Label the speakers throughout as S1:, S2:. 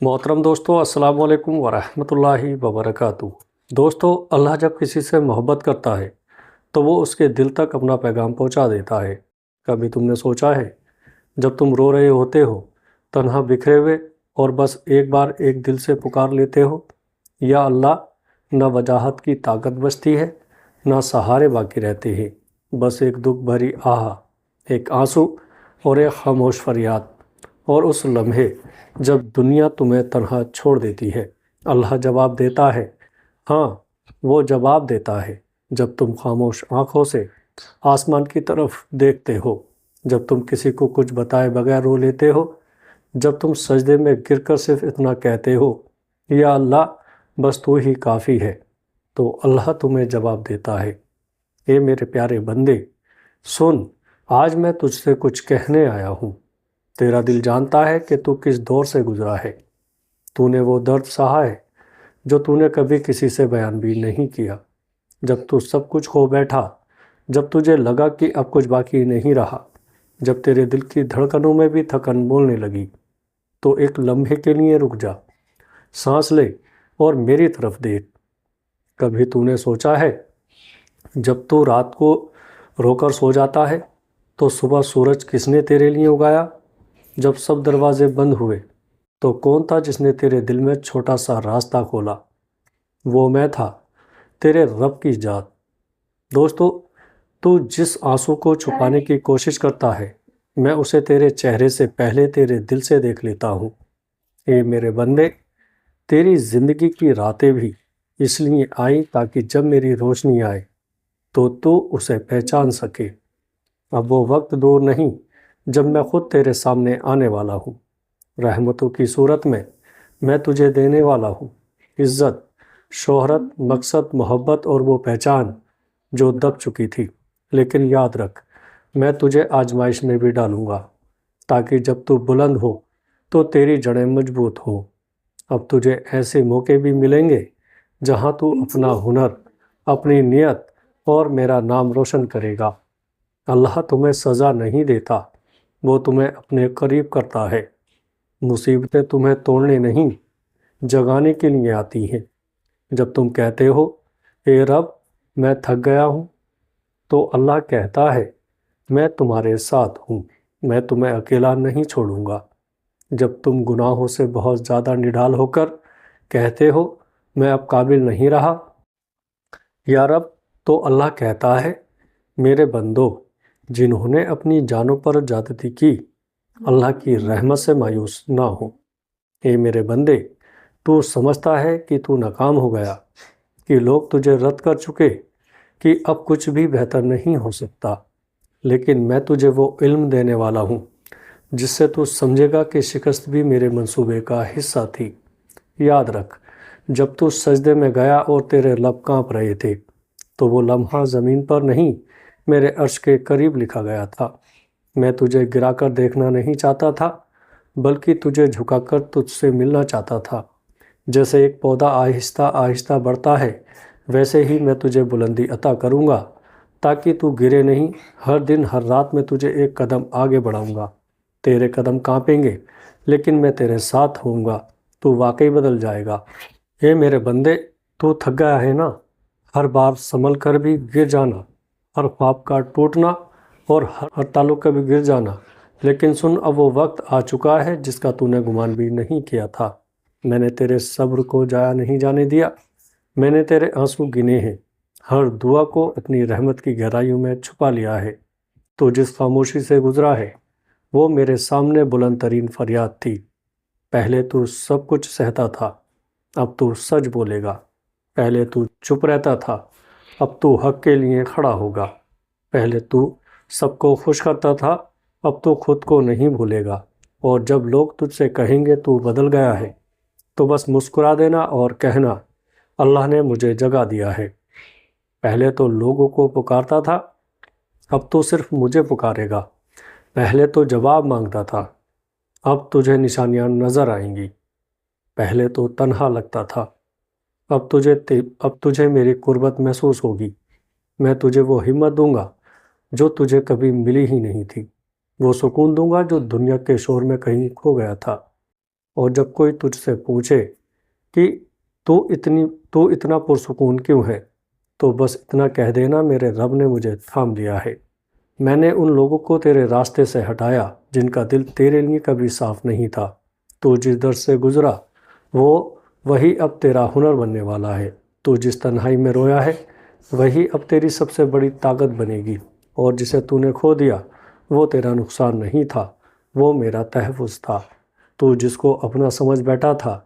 S1: मोहतरम दोस्तों, अस्सलाम वालेकुम वरहमतुल्लाहि वबरकातुहू। दोस्तों, अल्लाह जब किसी से मोहब्बत करता है तो वो उसके दिल तक अपना पैगाम पहुंचा देता है। कभी तुमने सोचा है, जब तुम रो रहे होते हो, तन्हा बिखरे हुए, और बस एक बार एक दिल से पुकार लेते हो, या अल्लाह, न वजाहत की ताकत बचती है, न सहारे बाकी रहते हैं, बस एक दुख भरी आह, एक आंसू और एक खामोश फरियाद। और उस लम्हे जब दुनिया तुम्हें तन्हा छोड़ देती है, अल्लाह जवाब देता है। हाँ, वो जवाब देता है जब तुम खामोश आंखों से आसमान की तरफ देखते हो, जब तुम किसी को कुछ बताए बगैर रो लेते हो, जब तुम सजदे में गिरकर सिर्फ इतना कहते हो, या अल्लाह, बस तू ही काफ़ी है। तो अल्लाह तुम्हें जवाब देता है, ए मेरे प्यारे बंदे, सुन, आज मैं तुझसे कुछ कहने आया हूँ। तेरा दिल जानता है कि तू किस दौर से गुजरा है। तूने वो दर्द सहा है जो तूने कभी किसी से बयान भी नहीं किया। जब तू सब कुछ खो बैठा, जब तुझे लगा कि अब कुछ बाकी नहीं रहा, जब तेरे दिल की धड़कनों में भी थकन बोलने लगी, तो एक लम्हे के लिए रुक जा, सांस ले और मेरी तरफ देख। कभी तूने सोचा है, जब तू रात को रोकर सो जाता है तो सुबह सूरज किसने तेरे लिए उगाया? जब सब दरवाजे बंद हुए तो कौन था जिसने तेरे दिल में छोटा सा रास्ता खोला? वो मैं था, तेरे रब की जात। दोस्तों, तू जिस आंसू को छुपाने की कोशिश करता है, मैं उसे तेरे चेहरे से पहले तेरे दिल से देख लेता हूँ। ए मेरे बंदे, तेरी ज़िंदगी की रातें भी इसलिए आई ताकि जब मेरी रोशनी आए तो तू उसे पहचान सके। अब वो वक्त दूर नहीं जब मैं खुद तेरे सामने आने वाला हूँ। रहमतों की सूरत में मैं तुझे देने वाला हूँ। इज़्ज़त, शोहरत, मकसद, मोहब्बत और वो पहचान जो दब चुकी थी। लेकिन याद रख, मैं तुझे आजमाइश में भी डालूँगा, ताकि जब तू बुलंद हो तो तेरी जड़ें मजबूत हों। अब तुझे ऐसे मौके भी मिलेंगे जहाँ तू अपना हुनर, अपनी नियत और मेरा नाम रोशन करेगा। अल्लाह तुम्हें सज़ा नहीं देता, वो तुम्हें अपने करीब करता है। मुसीबतें तुम्हें तोड़ने नहीं, जगाने के लिए आती हैं। जब तुम कहते हो, ए रब, मैं थक गया हूँ, तो अल्लाह कहता है, मैं तुम्हारे साथ हूँ, मैं तुम्हें अकेला नहीं छोड़ूंगा। जब तुम गुनाहों से बहुत ज़्यादा निढाल होकर कहते हो, मैं अब काबिल नहीं रहा, या रब, तो अल्लाह कहता है, मेरे बंदो, जिन्होंने अपनी जानों पर ज्यादती की, अल्लाह की रहमत से मायूस ना हो। ए मेरे बंदे, तू समझता है कि तू नाकाम हो गया, कि लोग तुझे रद्द कर चुके, कि अब कुछ भी बेहतर नहीं हो सकता। लेकिन मैं तुझे वो इल्म देने वाला हूँ जिससे तू समझेगा कि शिकस्त भी मेरे मंसूबे का हिस्सा थी। याद रख, जब तू सजदे में गया और तेरे लब कांप रहे थे, तो वो लम्हा ज़मीन पर नहीं, मेरे अर्श के करीब लिखा गया था। मैं तुझे गिराकर देखना नहीं चाहता था, बल्कि तुझे झुकाकर तुझसे मिलना चाहता था। जैसे एक पौधा आहिस्ता आहिस्ता बढ़ता है, वैसे ही मैं तुझे बुलंदी अता करूँगा, ताकि तू गिरे नहीं। हर दिन हर रात मैं तुझे एक कदम आगे बढ़ाऊँगा। तेरे कदम कांपेंगे, लेकिन मैं तेरे साथ होऊंगा। तू वाकई बदल जाएगा। हे मेरे बंदे, तू थक गया है ना? हर बार संभल कर भी गिर जाना, हर ख्वाब का टूटना और हर ताल्लुक का भी गिर जाना। लेकिन सुन, अब वो वक्त आ चुका है जिसका तूने गुमान भी नहीं किया था। मैंने तेरे सब्र को जाया नहीं जाने दिया। मैंने तेरे आंसू गिने हैं, हर दुआ को अपनी रहमत की गहराइयों में छुपा लिया है। तो जिस खामोशी से गुजरा है, वो मेरे सामने बुलंद तरीन फरियाद थी। पहले तू सब कुछ सहता था, अब तू सच बोलेगा। पहले तू चुप रहता था, अब तू हक के लिए खड़ा होगा। पहले तू सबको खुश करता था, अब तू खुद को नहीं भूलेगा। और जब लोग तुझसे कहेंगे तू बदल गया है, तो बस मुस्कुरा देना और कहना, अल्लाह ने मुझे जगा दिया है। पहले तो लोगों को पुकारता था, अब तो सिर्फ मुझे पुकारेगा। पहले तो जवाब मांगता था, अब तुझे निशानियां नजर आएंगी। पहले तो तन्हा लगता था, अब तुझे मेरी कुर्बत महसूस होगी। मैं तुझे वो हिम्मत दूंगा जो तुझे कभी मिली ही नहीं थी, वो सुकून दूंगा जो दुनिया के शोर में कहीं खो गया था। اور جب کوئی تجھ سے پوچھے کہ تو اتنا پرسکون کیوں ہے، تو بس اتنا کہہ دینا، میرے رب نے مجھے تھام لیا ہے۔ میں نے ان لوگوں کو تیرے راستے سے ہٹایا جن کا دل تیرے لیے کبھی صاف نہیں تھا۔ تو جس در سے گزرا وہی اب تیرا ہنر بننے والا ہے۔ تو جس تنہائی میں رویا ہے وہی اب تیری سب سے بڑی طاقت بنے گی، اور جسے تو نے کھو دیا وہ تیرا نقصان نہیں تھا، وہ میرا تحفظ تھا۔ تو جس کو اپنا سمجھ بیٹھا تھا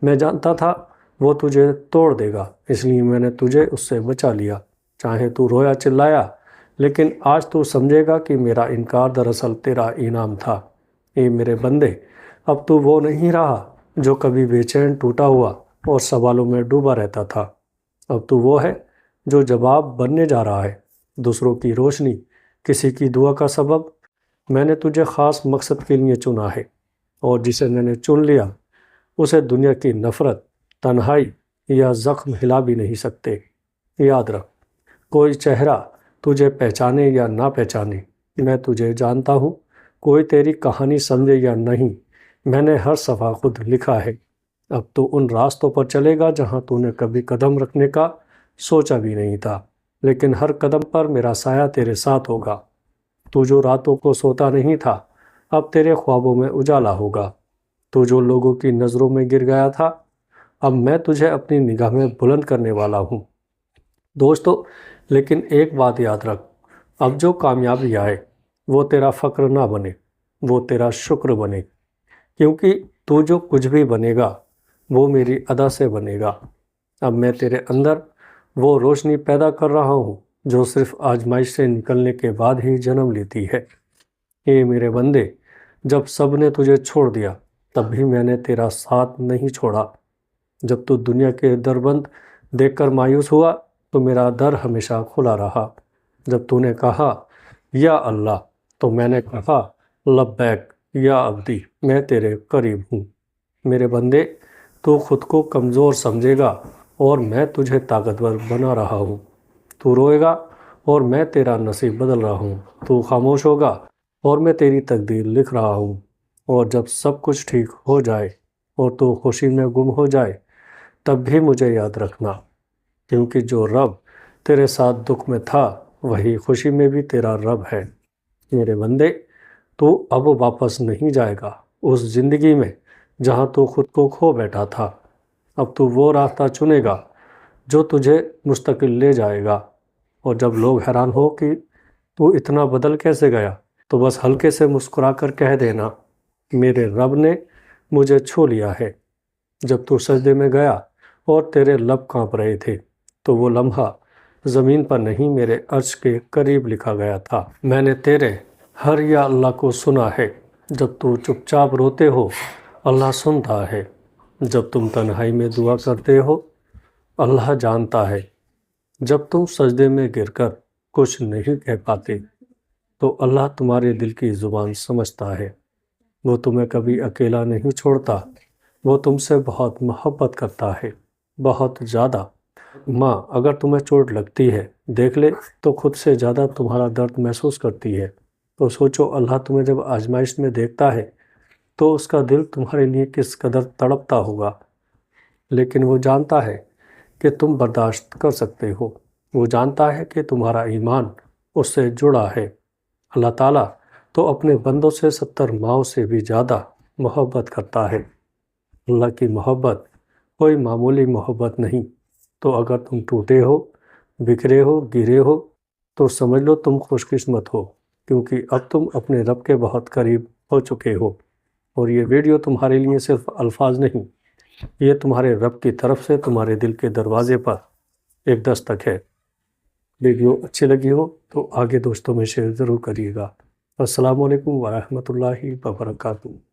S1: میں جانتا تھا وہ تجھے توڑ دے گا، اس لیے میں نے تجھے اس سے بچا لیا۔ چاہے تو رویا چلایا، لیکن آج تو سمجھے گا کہ میرا انکار دراصل تیرا انعام تھا۔ اے میرے بندے، اب تو وہ نہیں رہا جو کبھی بے چین، ٹوٹا ہوا اور سوالوں میں ڈوبا رہتا تھا۔ اب تو وہ ہے جو جواب بننے جا رہا ہے، دوسروں کی روشنی، کسی کی دعا کا سبب۔ میں نے تجھے خاص مقصد کے لیے چنا ہے، اور جسے میں نے چن لیا اسے دنیا کی نفرت، تنہائی یا زخم ہلا بھی نہیں سکتے۔ یاد رکھ، کوئی چہرہ تجھے پہچانے یا نہ پہچانے، میں تجھے جانتا ہوں۔ کوئی تیری کہانی سمجھے یا نہیں، میں نے ہر صفحہ خود لکھا ہے۔ اب تو ان راستوں پر چلے گا جہاں تو نے کبھی قدم رکھنے کا سوچا بھی نہیں تھا، لیکن ہر قدم پر میرا سایہ تیرے ساتھ ہوگا۔ تو جو راتوں کو سوتا نہیں تھا اب تیرے خوابوں میں اجالا ہوگا۔ تو جو لوگوں کی نظروں میں گر گیا تھا اب میں تجھے اپنی نگاہ میں بلند کرنے والا ہوں۔ دوستو، لیکن ایک بات یاد رکھ، اب جو کامیابی آئے وہ تیرا فخر نہ بنے، وہ تیرا شکر بنے، کیونکہ تو جو کچھ بھی بنے گا وہ میری ادا سے بنے گا۔ اب میں تیرے اندر وہ روشنی پیدا کر رہا ہوں جو صرف آزمائش سے نکلنے کے بعد ہی جنم لیتی ہے۔ اے میرے بندے، جب سب نے تجھے چھوڑ دیا تب بھی میں نے تیرا ساتھ نہیں چھوڑا۔ جب تو دنیا کے در بند دیکھ کر مایوس ہوا تو میرا در ہمیشہ کھلا رہا۔ جب تو نے کہا یا اللہ تو میں نے کہا لبیک یا عبدی، میں تیرے قریب ہوں۔ میرے بندے، تو خود کو کمزور سمجھے گا اور میں تجھے طاقتور بنا رہا ہوں۔ تو روئے گا اور میں تیرا نصیب بدل رہا ہوں۔ تو خاموش ہوگا اور میں تیری تقدیر لکھ رہا ہوں۔ اور جب سب کچھ ٹھیک ہو جائے اور تو خوشی میں گم ہو جائے تب بھی مجھے یاد رکھنا، کیونکہ جو رب تیرے ساتھ دکھ میں تھا وہی خوشی میں بھی تیرا رب ہے۔ میرے بندے، تو اب واپس نہیں جائے گا اس زندگی میں جہاں تو خود کو کھو بیٹھا تھا۔ اب تو وہ راستہ چنے گا جو تجھے مستقل لے جائے گا۔ اور جب لوگ حیران ہو کہ تو اتنا بدل کیسے گیا، تو بس ہلکے سے مسکرا کر کہہ دینا، میرے رب نے مجھے چھو لیا ہے۔ جب تو سجدے میں گیا اور تیرے لب کانپ رہے تھے تو وہ لمحہ زمین پر نہیں میرے عرش کے قریب لکھا گیا تھا۔ میں نے تیرے ہر یا اللہ کو سنا ہے۔ جب تو چپ چاپ روتے ہو اللہ سنتا ہے، جب تم تنہائی میں دعا کرتے ہو اللہ جانتا ہے، جب تم سجدے میں گر کر کچھ نہیں کہہ پاتے تو اللہ تمہارے دل کی زبان سمجھتا ہے۔ وہ تمہیں کبھی اکیلا نہیں چھوڑتا، وہ تم سے بہت محبت کرتا ہے، بہت زیادہ۔ ماں اگر تمہیں چوٹ لگتی ہے دیکھ لے تو خود سے زیادہ تمہارا درد محسوس کرتی ہے، تو سوچو اللہ تمہیں جب آزمائش میں دیکھتا ہے تو اس کا دل تمہارے لیے کس قدر تڑپتا ہوگا۔ لیکن وہ جانتا ہے کہ تم برداشت کر سکتے ہو، وہ جانتا ہے کہ تمہارا ایمان اس سے جڑا ہے۔ اللہ تعالیٰ تو اپنے بندوں سے 70 ماؤں سے بھی زیادہ محبت کرتا ہے۔ اللہ کی محبت کوئی معمولی محبت نہیں۔ تو اگر تم ٹوٹے ہو، بکھرے ہو، گرے ہو تو سمجھ لو تم خوش قسمت ہو، کیونکہ اب تم اپنے رب کے بہت قریب ہو چکے ہو۔ اور یہ ویڈیو تمہارے لیے صرف الفاظ نہیں، یہ تمہارے رب کی طرف سے تمہارے دل کے دروازے پر ایک دستک ہے۔ ویڈیو اچھی لگی ہو تو آگے دوستوں میں شیئر ضرور کریے گا۔ السلام علیکم ورحمۃ اللہ وبرکاتہ۔